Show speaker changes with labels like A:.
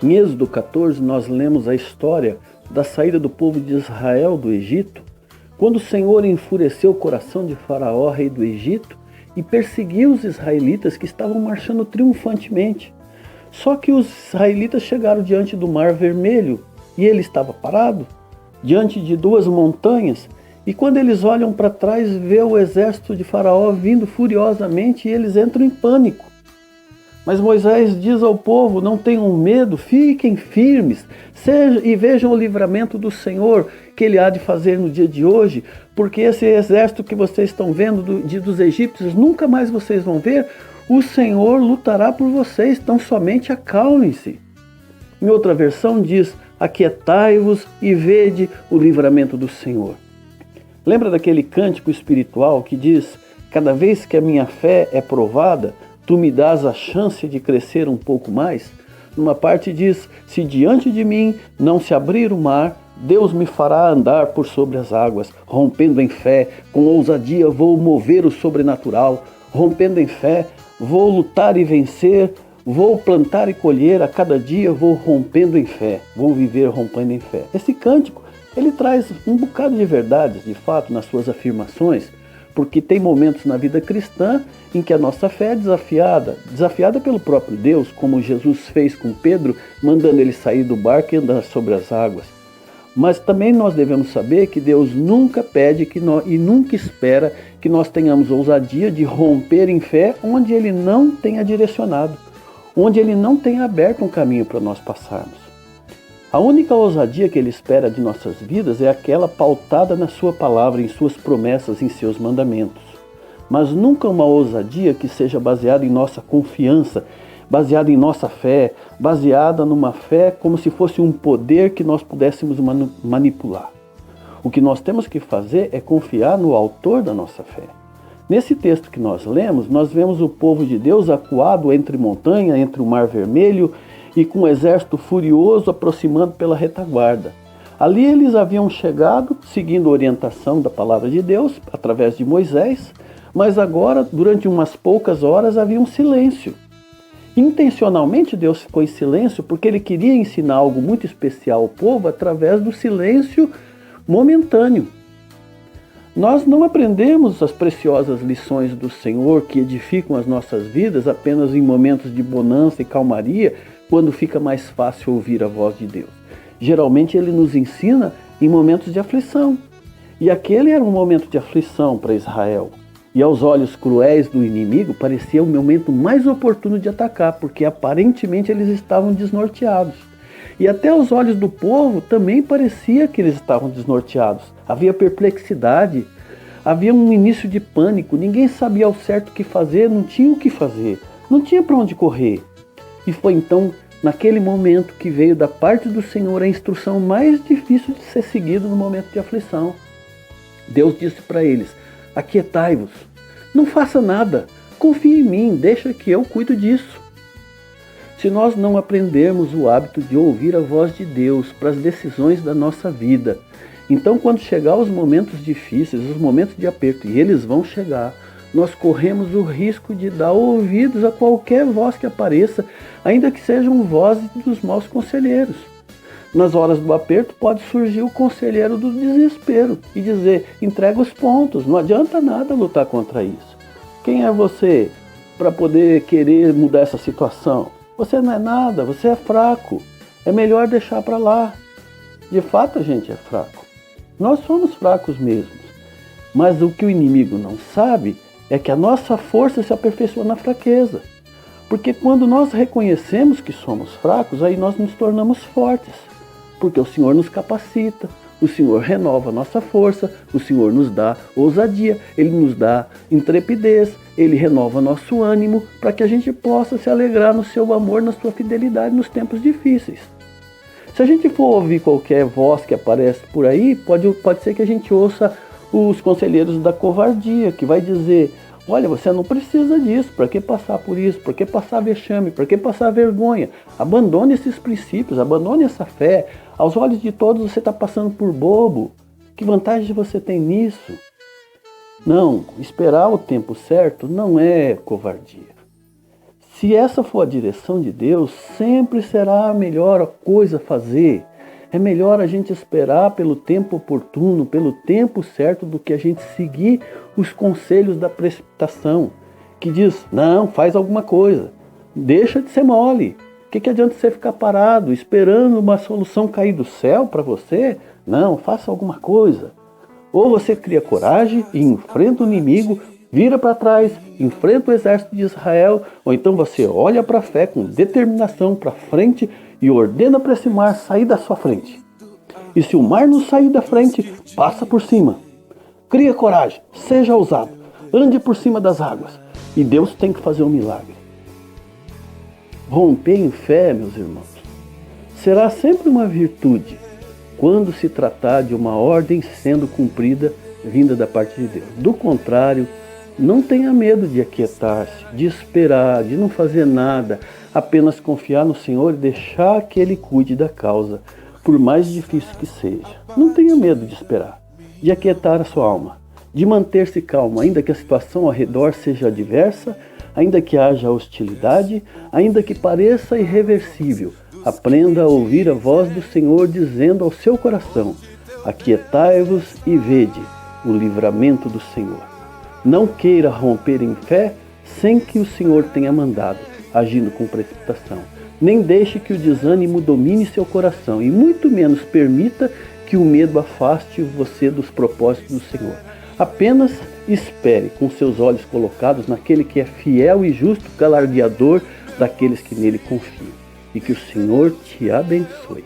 A: Em Êxodo 14, nós lemos a história da saída do povo de Israel do Egito, quando o Senhor enfureceu o coração de Faraó, rei do Egito, e perseguiu os israelitas que estavam marchando triunfantemente. Só que os israelitas chegaram diante do Mar Vermelho e ele estava parado, diante de duas montanhas, e quando eles olham para trás, vê o exército de Faraó vindo furiosamente e eles entram em pânico. Mas Moisés diz ao povo: não tenham medo, fiquem firmes, e vejam o livramento do Senhor que Ele há de fazer no dia de hoje, porque esse exército que vocês estão vendo dos egípcios, nunca mais vocês vão ver, o Senhor lutará por vocês, então somente acalmem-se. Em outra versão diz: aquietai-vos e vede o livramento do Senhor. Lembra daquele cântico espiritual que diz: cada vez que a minha fé é provada, tu me dás a chance de crescer um pouco mais? Numa parte diz: se diante de mim não se abrir o mar, Deus me fará andar por sobre as águas. Rompendo em fé, com ousadia vou mover o sobrenatural. Rompendo em fé, vou lutar e vencer. Vou plantar e colher, a cada dia vou rompendo em fé. Vou viver rompendo em fé. Esse cântico, ele traz um bocado de verdades, de fato, nas suas afirmações, porque tem momentos na vida cristã em que a nossa fé é desafiada pelo próprio Deus, como Jesus fez com Pedro, mandando ele sair do barco e andar sobre as águas. Mas também nós devemos saber que Deus nunca pede e nunca espera que nós tenhamos ousadia de romper em fé onde Ele não tenha direcionado, onde Ele não tenha aberto um caminho para nós passarmos. A única ousadia que Ele espera de nossas vidas é aquela pautada na Sua palavra, em Suas promessas, em Seus mandamentos. Mas nunca uma ousadia que seja baseada em nossa confiança, baseada em nossa fé, baseada numa fé como se fosse um poder que nós pudéssemos manipular. O que nós temos que fazer é confiar no autor da nossa fé. Nesse texto que nós lemos, nós vemos o povo de Deus acuado entre montanha, entre o Mar Vermelho, e com um exército furioso aproximando pela retaguarda. Ali eles haviam chegado, seguindo a orientação da palavra de Deus, através de Moisés, mas agora, durante umas poucas horas, havia um silêncio. Intencionalmente Deus ficou em silêncio porque Ele queria ensinar algo muito especial ao povo através do silêncio momentâneo. Nós não aprendemos as preciosas lições do Senhor que edificam as nossas vidas apenas em momentos de bonança e calmaria, quando fica mais fácil ouvir a voz de Deus. Geralmente Ele nos ensina em momentos de aflição. E aquele era um momento de aflição para Israel. E aos olhos cruéis do inimigo parecia o momento mais oportuno de atacar, porque aparentemente eles estavam desnorteados. E até aos olhos do povo também parecia que eles estavam desnorteados. Havia perplexidade, havia um início de pânico, ninguém sabia ao certo o que fazer, não tinha o que fazer, não tinha para onde correr. E foi então, naquele momento, que veio da parte do Senhor a instrução mais difícil de ser seguida no momento de aflição. Deus disse para eles: aquietai-vos, não faça nada, confie em mim, deixa que eu cuido disso. Se nós não aprendermos o hábito de ouvir a voz de Deus para as decisões da nossa vida, então quando chegar os momentos difíceis, os momentos de aperto, e eles vão chegar, nós corremos o risco de dar ouvidos a qualquer voz que apareça, ainda que sejam vozes dos maus conselheiros. Nas horas do aperto pode surgir o conselheiro do desespero e dizer: entrega os pontos, não adianta nada lutar contra isso. Quem é você para poder querer mudar essa situação? Você não é nada, você é fraco, é melhor deixar para lá. De fato a gente é fraco, nós somos fracos mesmos, mas o que o inimigo não sabe é que a nossa força se aperfeiçoa na fraqueza. Porque quando nós reconhecemos que somos fracos, aí nós nos tornamos fortes. Porque o Senhor nos capacita, o Senhor renova a nossa força, o Senhor nos dá ousadia, Ele nos dá intrepidez, Ele renova nosso ânimo para que a gente possa se alegrar no seu amor, na sua fidelidade nos tempos difíceis. Se a gente for ouvir qualquer voz que aparece por aí, pode ser que a gente ouça os conselheiros da covardia, que vai dizer: olha, você não precisa disso, para que passar por isso, para que passar vexame, para que passar vergonha? Abandone esses princípios, abandone essa fé. Aos olhos de todos você está passando por bobo. Que vantagem você tem nisso? Não, esperar o tempo certo não é covardia. Se essa for a direção de Deus, sempre será a melhor coisa a fazer. É melhor a gente esperar pelo tempo oportuno, pelo tempo certo, do que a gente seguir os conselhos da precipitação, que diz, não, faz alguma coisa, deixa de ser mole. O que adianta você ficar parado, esperando uma solução cair do céu para você? Não, faça alguma coisa. Ou você cria coragem e enfrenta o inimigo, vira para trás, enfrenta o exército de Israel, ou então você olha para a fé com determinação para frente e ordena para esse mar sair da sua frente. E se o mar não sair da frente, passa por cima. Cria coragem, seja ousado, ande por cima das águas. E Deus tem que fazer um milagre. Romper em fé, meus irmãos, será sempre uma virtude quando se tratar de uma ordem sendo cumprida vinda da parte de Deus. Do contrário, não tenha medo de aquietar-se, de esperar, de não fazer nada, apenas confiar no Senhor e deixar que Ele cuide da causa, por mais difícil que seja. Não tenha medo de esperar, de aquietar a sua alma, de manter-se calmo, ainda que a situação ao redor seja adversa, ainda que haja hostilidade, ainda que pareça irreversível. Aprenda a ouvir a voz do Senhor dizendo ao seu coração, aquietai-vos e vede o livramento do Senhor. Não queira romper em fé sem que o Senhor tenha mandado, agindo com precipitação. Nem deixe que o desânimo domine seu coração e muito menos permita que o medo afaste você dos propósitos do Senhor. Apenas espere com seus olhos colocados naquele que é fiel e justo galardoador daqueles que nele confiam. E que o Senhor te abençoe.